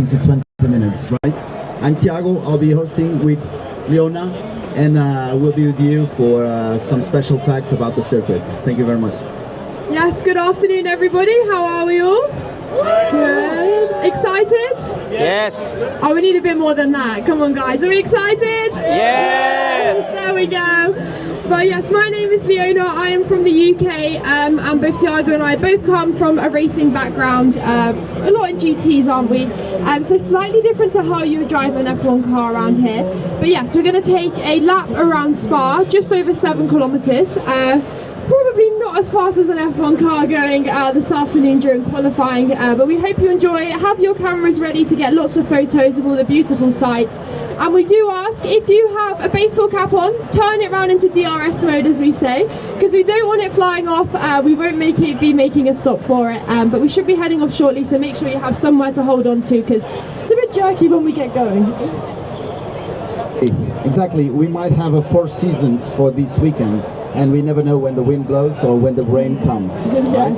to 20 minutes, right? I'm Thiago. I'll be hosting with Leona, and we'll be with you for some special facts about the circuit. Thank you very much. Yes, good afternoon everybody. How are we all? Good. Excited? Yes. Oh, we need a bit more than that. Come on guys, are we excited? Yes. There we go. But yes, my name is Leona. I am from the UK, and both Thiago and I both come from a racing background. A lot in GTs, aren't we? So slightly different to how you would drive an F1 car around here. But yes, we're going to take a lap around Spa, just over 7 kilometers. Probably not as fast as an F1 car going this afternoon during qualifying, but we hope you enjoy. Have your cameras ready to get lots of photos of all the beautiful sights. And we do ask, if you have a baseball cap on, turn it round into DRS mode, as we say, because we don't want it flying off. We won't be making a stop for it, but we should be heading off shortly, so make sure you have somewhere to hold on to, because it's a bit jerky when we get going. Exactly, we might have a 4 seasons for this weekend, and we never know when the wind blows or when the rain comes, right?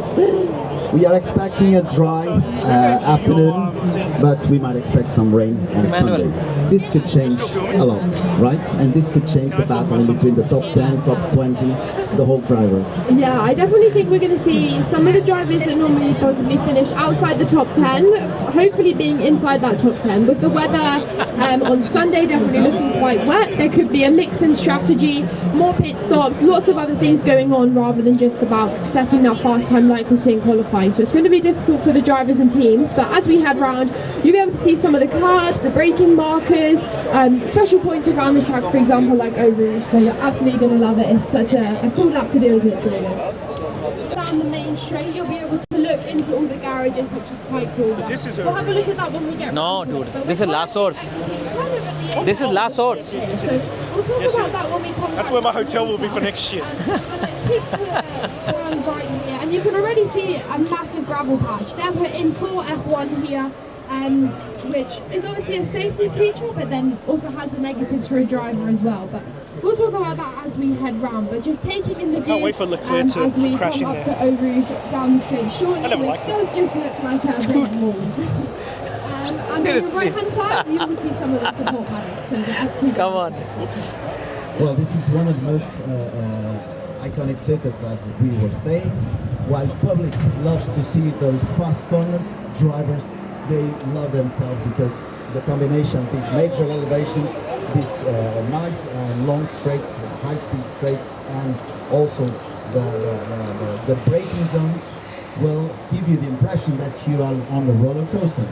We are expecting a dry afternoon, but we might expect some rain on Sunday. This could change a lot, right? And this could change the battle in between the top 10, top 20, the whole drivers. Yeah, I definitely think we're going to see some of the drivers that normally possibly finish outside the top 10, hopefully being inside that top 10. With the weather on Sunday definitely looking quite wet, there could be a mix in strategy, more pit stops, lots of other things going on rather than just about setting that fast time like we're seeing qualifying. So it's going to be difficult for the drivers and teams, but as we head round, you'll be able to see some of the curbs, the braking markers, special points around the track, for example, like Eau Rouge. So you're absolutely going to love it. It's such a cool lap to do, isn't it, today? Down the main straight, you'll be able to look into all the garages, which is quite cool. So this is we'll have a look at that when we get No, dude, this is last source. This is last source. So we'll talk about that when we come That's where my hotel will be for next year. Around right here, and you can already see a massive gravel patch. They're put in for F1 here, which is obviously a safety feature, but then also has the negatives for a driver as well. But we'll talk about that as we head round. But just taking in the view Can't wait for Leclerc to as we crash come in up there. to Eau Rouge down the straight shortly, I never which liked it. does just look like a big wall. And on the right hand side, you will see some of the support paddocks. So they have two. Come on. Well, this is one of the most iconic circuits, as we were saying. While public loves to see those fast corners, drivers, they love themselves because the combination of these major elevations, these nice long straights, high-speed straights, and also the braking zones will give you the impression that you are on the roller coaster.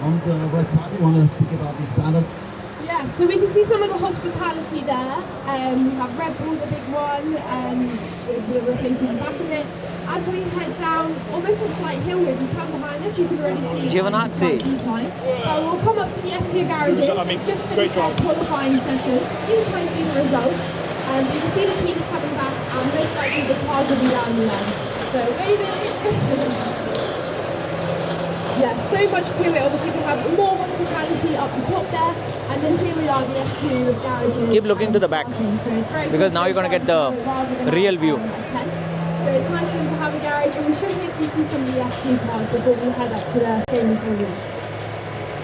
On the right side, you want to speak about this Paddock? Yeah, so we can see some of the hospitality there. We have Red Bull, the big one, we're replacing the back of it. As we head down, almost a slight hill here, if you come behind us, you can already see Giovanazzi. decline. We'll come up to the F2 garages, just finish our qualifying session. You can kind of see the results. You can see the teams coming back, and most likely the cars will be down the line. So maybe... Yeah, so much to it. Obviously we have more hospitality up the top there, and then here we are, the F2 garages. Keep looking to the back, So it's very because now you're going to get the real view. So it's nice to have a garage, and we should hopefully see some of the F2 cars before we head up to the famous Eau Rouge.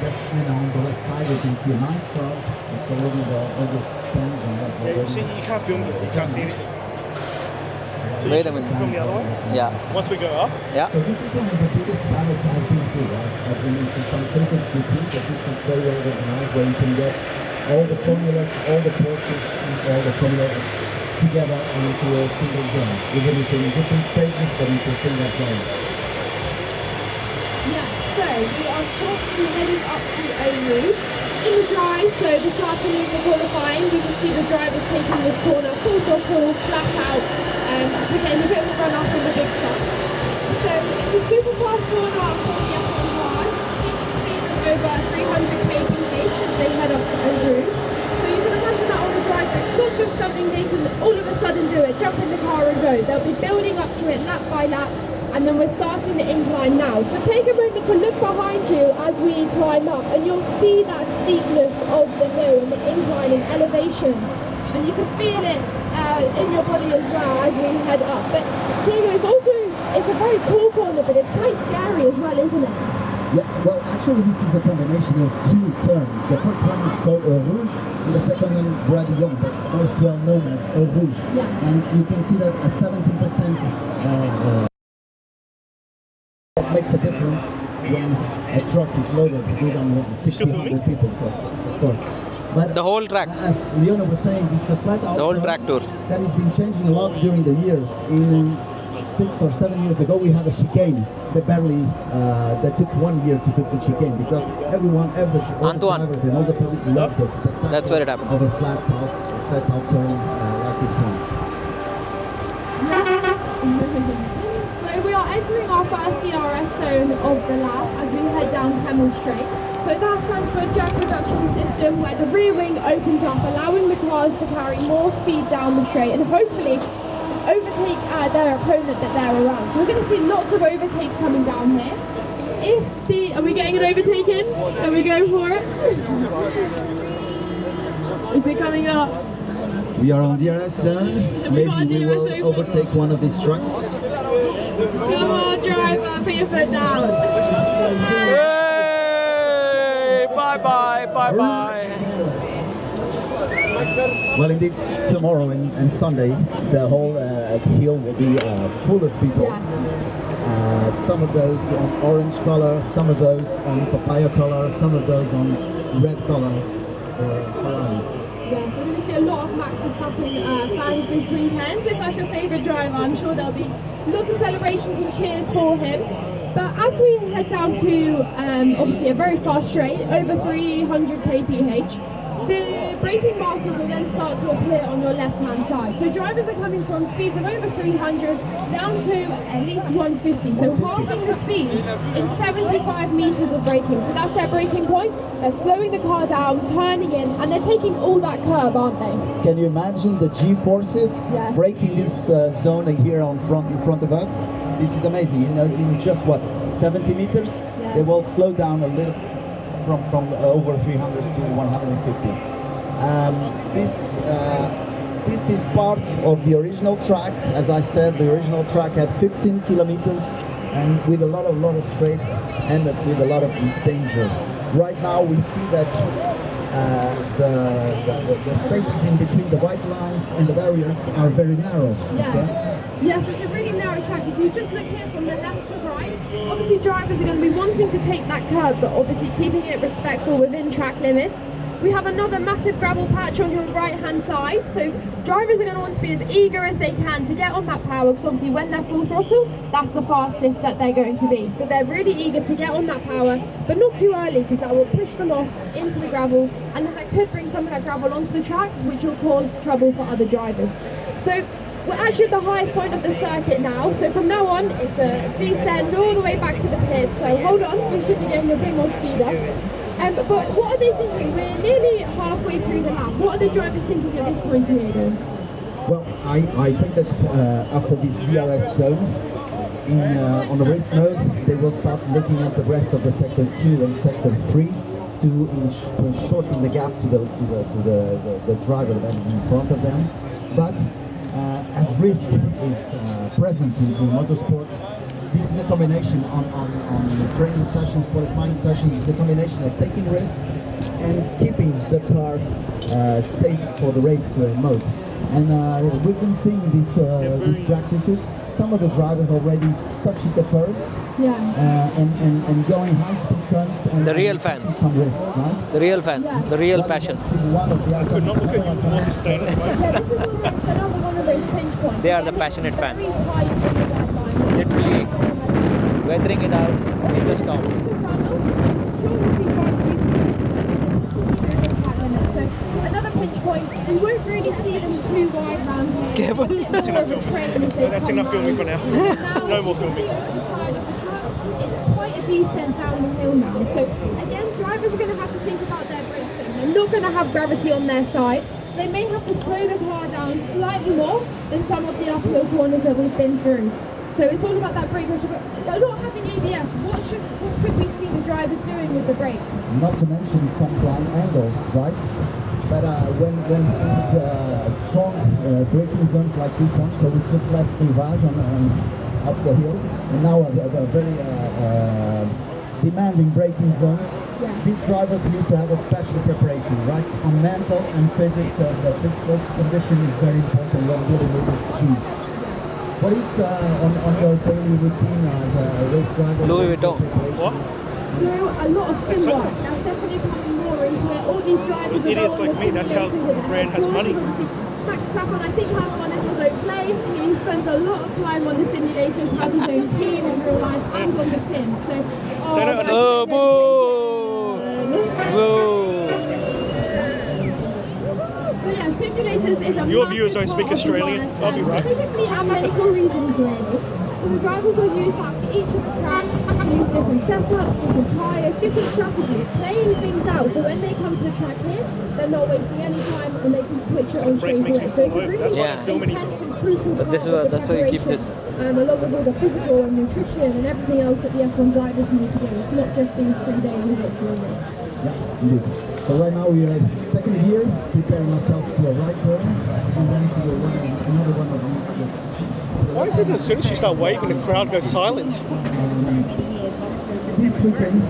Just on the left side, you can see a nice car. It's already the August 10th. Yeah, you see, you can't film it, you can't see anything. So Wait you a minute. film the other way? Yeah. Once we go up? Yeah. So this is one of the biggest paddocks I've been through, right? I've been in some circuits you think that this is very well organized, where you can get all the formulas, all the Porsches, and all the formulas together into a single zone. Even if in different stages, but into a single zone. Yeah, so we are shortly heading up to Eau Rouge in the dry. So this afternoon for qualifying, we can see the drivers taking this corner full throttle, flat out. So we're getting a bit of a run off in the big shot. So it's a super fast corner up for the F1 cars. People speed of over 300 km/h as they head up to Eau Rouge. So you can imagine that on the drive, it's not just something they can all of a sudden do it, jump in the car and go. They'll be building up to it lap by lap, and then we're starting the incline now. So take a moment to look behind you as we climb up, and you'll see that steepness of the hill and the incline and elevation. And you can feel it in your body as well as we head up. But Diego, it's a very cool corner, but it's quite scary as well, isn't it? Yeah, well, actually, this is a combination of two terms. The first one is called rouge, and the second one, bradillon, that's most well known as rouge. Yeah. And you can see that a 70% that makes a difference when a truck is loaded with 1,600 people, so of course. But The whole track. as Leona was saying, it's a flat out The whole track track tour. that has been changing a lot during the years. In 6 or 7 years ago, we had a chicane that took 1 year to do the chicane because all the Antoine. drivers and all the public loved the spectacle That's where it happened. of a flat top turn like this one. So we are entering our first DRS zone of the lap as we head down Camel Straight. So that stands for Drag Reduction System, where the rear wing opens up, allowing the cars to carry more speed down the straight and hopefully overtake their opponent that they're around. So we're going to see lots of overtakes coming down here. Are we getting an overtake in? Are we going for it? Is it coming up? We are on DRS zone. we got a Maybe we DRS will zone? overtake one of these trucks. Come on, driver, put your foot down. Hey, bye bye, bye bye. Well, indeed, tomorrow and Sunday, the whole hill will be full of people. Yes. Some of those on orange color, some of those on papaya color, some of those on red color. Yes, we're going to see a lot of Max Verstappen fans this weekend. So if that's your favourite driver, I'm sure there'll be lots of celebrations and cheers for him. But as we head down to obviously a very fast straight, over 300 kph, the braking markers will then start to appear on your left-hand side. So drivers are coming from speeds of over 300 down to at least 150. So halving the speed in 75 meters of braking. So that's their braking point. They're slowing the car down, turning in, and they're taking all that curb, aren't they? Can you imagine the G-forces Yes. braking this zone here in front of us? This is amazing. In just what, 70 meters? Yeah. They will slow down a little from over 300 to 150. This is part of the original track. As I said, the original track had 15 kilometers and with a lot of straights and with a lot of danger. Right now we see that the spaces in between the white lines and the barriers are very narrow. Yes. Yes, it's a really narrow track. If you just look here from the left to right, obviously drivers are going to be wanting to take that curb, but obviously keeping it respectful within track limits. We have another massive gravel patch on your right hand side, so drivers are going to want to be as eager as they can to get on that power, because obviously when they're full throttle, that's the fastest that they're going to be. So they're really eager to get on that power, but not too early, because that will push them off into the gravel, and that could bring some of that gravel onto the track, which will cause trouble for other drivers. So we're actually at the highest point of the circuit now, so from now on it's a descend all the way back to the pit, so hold on, we should be getting a bit more speed up. But what are they thinking? We're nearly halfway through the lap. What are the drivers thinking at this point here then? Well, I think that after this DRS zone, on the race mode, they will start looking at the rest of the sector 2 and sector 3 to shorten the gap to the driver that is in front of them. But as risk is present in motorsport, this is a combination on training sessions, qualifying sessions. It's a combination of taking risks and keeping the car safe for the race mode. And we've been seeing these practices. Some of the drivers already touching the curves, and going high-speed turns. And The real fans. Some risk, right? The real fans, the real passion. I could not look at you more sustained at the moment. Yeah, this is another one of those pinch points. They are the passionate fans. Very tight in the red line. Literally weathering it out in the storm. Another pinch point, we won't really see them too wide round here. That's enough filming. That's enough filming for now. No more filming. It's quite a descent down the hill now. So again, drivers are going to have to think about their braking. They're not going to have gravity on their side. They may have to slow the car down slightly more than some of the uphill corners that we've been through. So it's all about that brake pressure. But not having ABS, what could we see the drivers doing with the brakes? Not to mention some blind angles, right? But when strong braking zones like this one, so we just left Rivage on up the hill, and now a very demanding braking zones, these drivers need to have a special preparation, right? On mental and physics, the physical condition is very important when dealing with this speed. What is on your daily routine as a race driver? Louis Vuitton. What? So a lot of sim work. That's definitely coming more into it. All these drivers are Idiots going like me, that's how the brand has money. Max Verstappen, I think, has one in his own play. He spends a lot of time on the simulators, has his own team in real life, and on the sim. So, They don't Oh, boo! Boo! So yeah, simulators is a Your viewers don't massive speak part of the Australian. ride, I'll be right. Physically and mental reasons, really. So the drivers will use that for each of the track, use different setups, different tyres, different strategies, playing things out. So when they come to the track here, they're not wasting any time and they can switch it on Brake straight makes me away. So fall it's a over. really That's why I Yeah. film any. intense and crucial But this part is of the that's why you keep this. preparation, along with all the physical and nutrition and everything else that the F1 drivers need to do. It's not just these 3-day visits, really. Yeah, indeed. So right now we are in second gear, preparing ourselves to a right turn, and then to another one of these. Why is it as soon as you start waving, the crowd goes silent? This weekend,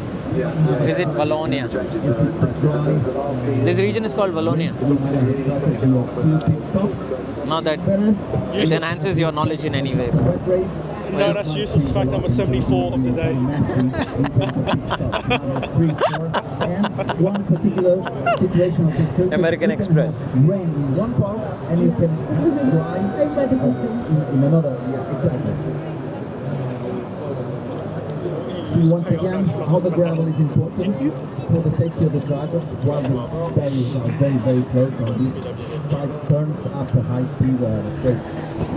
Visit Wallonia. if it's a dry, This region is called Wallonia. we might have a few pit stops. Not that Whereas it enhances your knowledge in any way. wet race, No, that's useless. The fact I'm a 74 of the day. and one particular situation of the circuit, American you can Express. have rain in one part and you can have dry Home weather system. in another. Yeah, exactly. See once again how the gravel is important for the safety of the drivers while the barriers are very, very close on these 5 turns after high speed straight.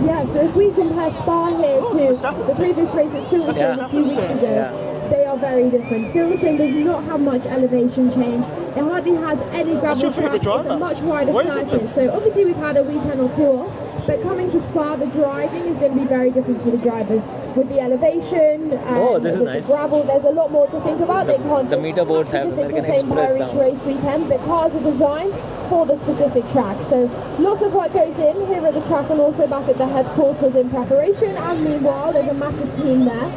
Yeah, so if we compare Spa here to the previous race at Silverstone a few weeks ago, they are very different. Silverstone does not have much elevation change. It hardly has any gravel your track. favourite It's driver? a much wider Why is it surface. So obviously we've had a weekend or two off, but coming to Spa, the driving is going to be very different for the drivers. With the elevation, This is with nice. the gravel, there's a lot more to think about. They can't the just meter boards have absolutely American the same Express by each down. race weekend, but cars are designed for the specific track. So lots of work goes in here at the track and also back at the headquarters in preparation. And meanwhile, there's a massive team there.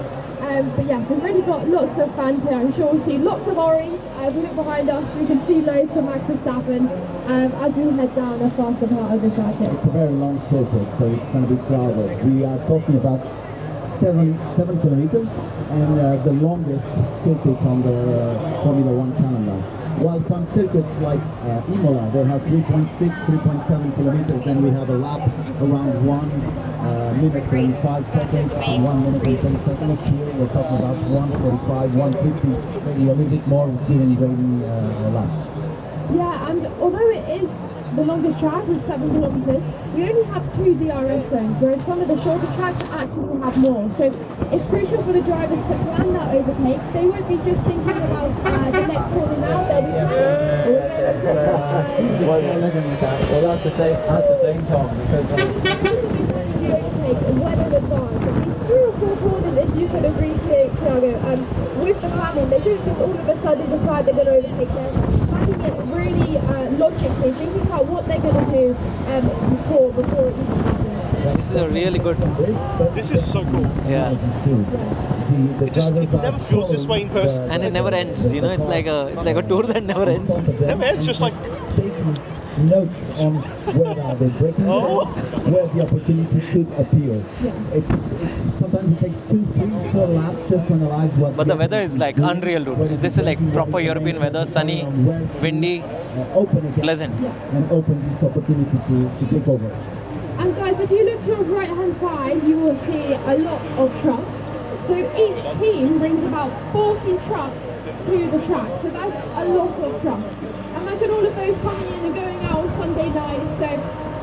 But yes, we've really got lots of fans here. I'm sure we'll see lots of orange. If we look behind us, we can see loads from Max Verstappen as we head down the faster part of the circuit. It's a very long circuit, so it's going to be crowded. We are talking about 7 kilometers and the longest circuit on the Formula 1 calendar. While some circuits like Imola, they have 3.6, 3.7 kilometers, and we have a lap around 1 minute and 5 seconds, 1 minute and 10 seconds. Here we're talking about 1:45, 1:50, maybe a little bit more during grading laps. Yeah, and although it is the longest track with 7 kilometers, we only have 2 DRS zones, whereas some of the shorter tracks actually have more. So it's crucial for the drivers to plan that overtake. They won't be just thinking about the next corner now, they'll be Well, that's the thing, Tom, because the overtake well in advance. At least 3 or 4 corners, if you could agree to Thiago, with the planning, they don't just all of a sudden decide they're going to overtake them. Planning it really logically, thinking about what they're going to do before it even happens. This is a really good. This is so cool. Yeah. It never feels this way in person. And it never ends. You know, it's like a tour that never ends. Never ends, just like notes on where are they breaking Oh. where the opportunity could appear. Sometimes it takes 2, 3, 4 laps just to analyze what. But the weather is like unreal, dude. This is like proper European weather, sunny, windy, open again pleasant. and open this opportunity to take over. And guys, if you look to your right hand side, you will see a lot of trucks. So each team brings about 40 trucks to the track. So that's a lot of trucks. Imagine all of those coming in and going out on Sunday nights. So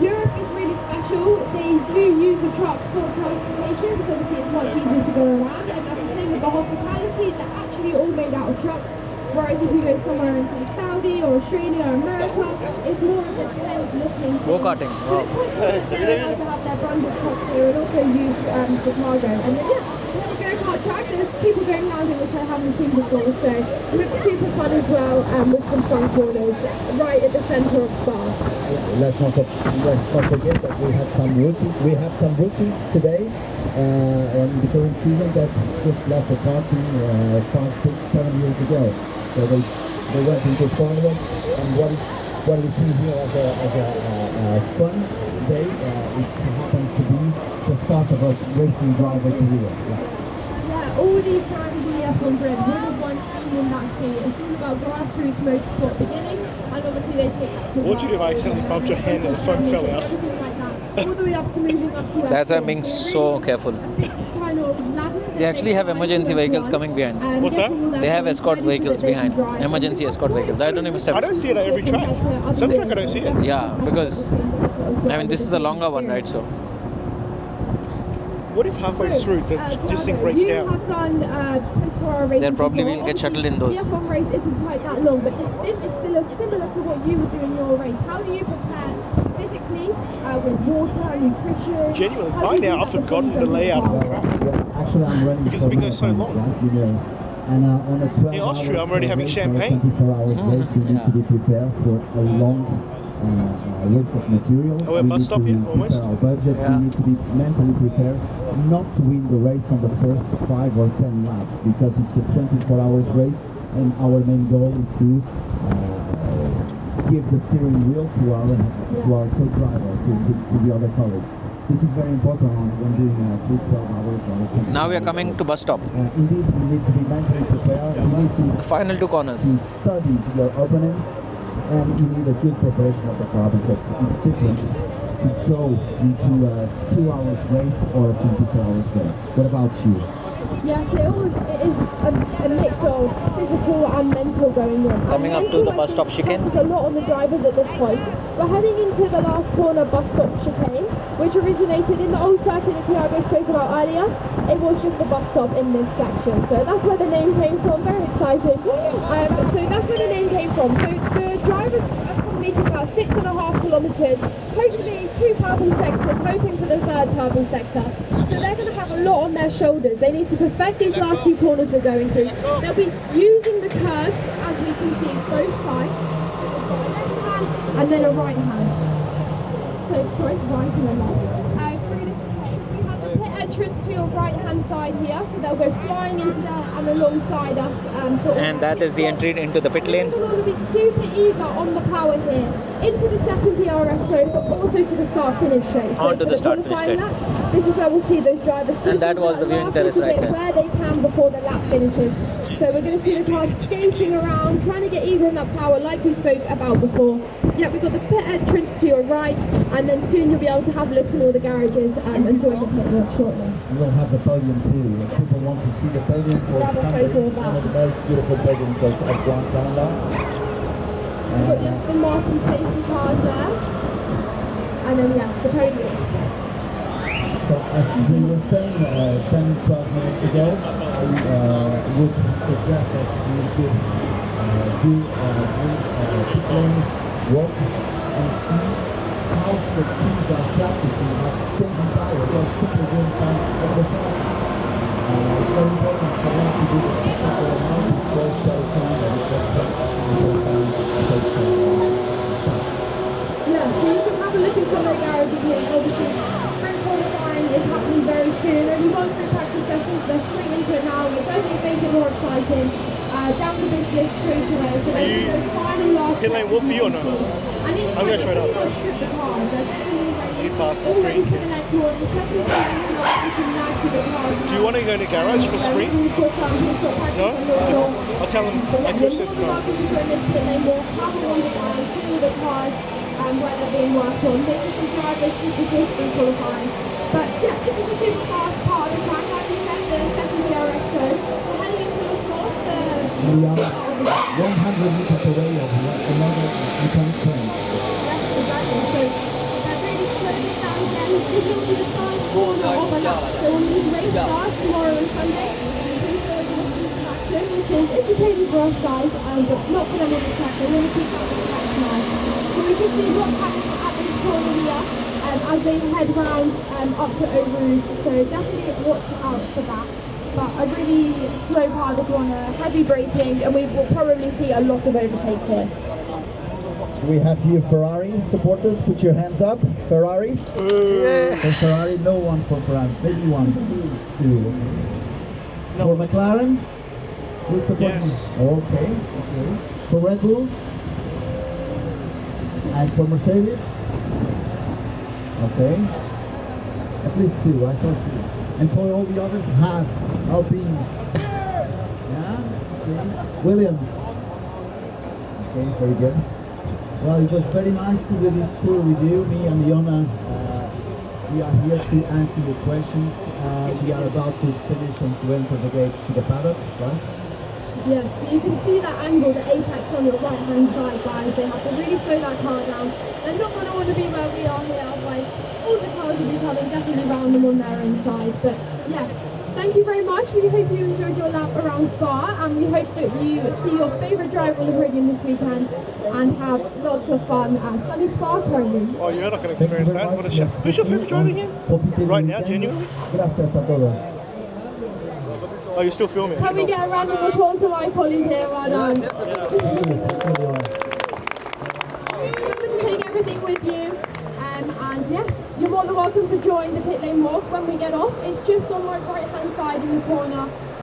Europe is really special. They do use the trucks for transportation, so obviously it's much easier to go around. And that's the same with the hospitality. They're actually all made out of trucks. Whereas if you go somewhere in say Saudi or Australia or America, it's more of a tent looking. Go-karting. So it's quite cool that they're able to have their branded trucks here and also use the cargo. And then on the go-kart track, there's people going around it which I haven't seen before. So it looks super fun as well with some fun corners right at the centre of Spa. let's not forget that we have some rookies. We have some rookies today in the current season that just left the party 5, 6, 7 years ago. So they went into Formula, and what we see here as a fun day, it happens to be the start of a racing driver career. Yeah, all these drivers in the F1 grid would have won in that seat. It's all about grassroots motorsport beginning, and obviously they take that to What would you do if I accidentally bumped your hand and the phone fell out? All the way up to moving up to That's why I'm F4. being so careful. Kind of ladder. They actually have emergency vehicles coming behind. What's that? They have escort vehicles behind. Emergency escort vehicles. I don't even I don't see it at every track. Some track I don't see it. Yeah, because I mean this is a longer one, right? So What if halfway through this thing breaks You down? have done 24-hour races then probably before. we'll get shuttled in those. The F1 race isn't quite that long, but the stint is still similar to what you would do in your race. How do you prepare physically with water, nutrition? Genuinely, by now I've forgotten the layout of the track. Actually, I'm running Because it's been going so long. right? You know. And on a 12 In Austria, I'm already having race, champagne. 24 hours race, you need to be prepared for a long list of material. Oh, we're We bus need stop to here, almost? prepare our budget. Yeah. We need to be mentally prepared not to win the race on the first 5 or 10 laps, because it's a 24 hours race, and our main goal is to give the steering wheel to our co-driver, to the other colleagues. This is very important when doing 12 hours. Or now we are coming to bus stop. indeed, you need to be mentally prepared. You need to The final 2 corners. study your opponents, and you need a good preparation of the car, because it's different to go into a 2 hours race or a 24 hours race. What about you? Yes, it is a mix of physical and mental going on. Coming up to the bus stop chicane. There's a lot on the drivers at this point. We're heading into the last corner bus stop chicane, which originated in the old circuit that Thiago spoke about earlier. It was just a bus stop in this section, so that's where the name came from. Very exciting. So that's where the name came from. So the drivers have completed about 6.5 kilometres, hopefully 2 purple sectors, hoping for the 3rd purple sector. So they're going to have a lot on their shoulders. They need to perfect these last 2 corners we're going through. They'll be using the curves, as we can see, both sides, a left hand and then a right hand. So, sorry, right and a left. Through the chicane, we have the pit entrance to your right hand side here, so they'll go flying into there and alongside us. And that is the entry into the pit lane. We're going to be super eager on the power here, into the second DRS zone, but also to the start-finish straight. So On to the start-finish straight. This is where we'll see those drivers. And that was the viewing terrace right there. Where they can before the lap finishes. So we're going to see the cars skating around, trying to get eager in that power, like we spoke about before. Yeah, we've got the pit entrance to your right, and then soon you'll be able to have a look at all the garages and join the pit walk shortly. We'll have the podium too. If people want to see the podium for Grab a Sunday, photo of that. one of the most beautiful podiums of Grand Canada. We've got the marking safety cars there. And then yes, the podium. So as we were saying 10-12 minutes ago, I would suggest that we could do a pit lane walk and see how the teams are practicing at changing tires or simply doing some exercises. It's very important for them to do the technical amount before starting Yeah, so you can have a look at some of the garages here. Obviously, sprint qualifying is happening very soon. Only 1 through practice sessions, they're straight into it now. It's only makes it more exciting. Down to this list straight away. So there's those final last Pit lane walk for you or no? And each I'm going straight up. strip the cars. They're definitely ready. You pass the All ready free for the next one. Especially if you're not putting nice to the cars. Do you want to go in the garage for sprint? No? I'll tell them my coach says no. Where they're being worked on, maybe some drivers just before sprint qualifying. But yeah, this is a super fast part of the track, like we said, the second DRS zone. So heading into the source, We are 100 meters away of another iconic train. yes, exactly. So really slowing it down again. This will be the first corner of a lap. So when these race starts tomorrow and Sunday, which is entertaining for us guys, but not for them on the track. They want to keep up the track nice. So we can see what's happening at this corner here as they head round up to Eau Rouge. So definitely watch out for that. But a really slow part of the corner, heavy braking, and we will probably see a lot of overtakes here. We have few Ferrari supporters. Put your hands up. Ferrari. For Ferrari, no one for Ferrari. Maybe one, two. No, For McLaren. Who's supporting? Yes. Okay. For Red Bull. And for Mercedes. Okay. At least two. I saw two. And for all the others, Haas, Alpine. Yeah. Okay. Williams. Okay. Very good. Well, it was very nice to do this tour with you, me and Leona. We are here to answer your questions. We are about to finish and to enter the gate to the paddock, right? Yes, so you can see that angle, the apex on your right hand side, guys. They have to really slow that car down. They're not going to want to be where we are here, otherwise all the cars will be coming definitely round them on their own side. But yes, thank you very much. We hope you enjoyed your lap around Spa, and we hope that you see your favourite driver on the podium this weekend and have lots of fun at sunny Spa currently. Oh, you're not going to experience that. What a shame. Who's your favourite driver again? Right now, genuinely? Gracias a todos. Oh, you're still filming. Can we get a round of applause for my colleague here? Well done. Remember to take everything with you. And yes, you're more than welcome to join the pit lane walk when we get off. It's just on my right hand side in the corner.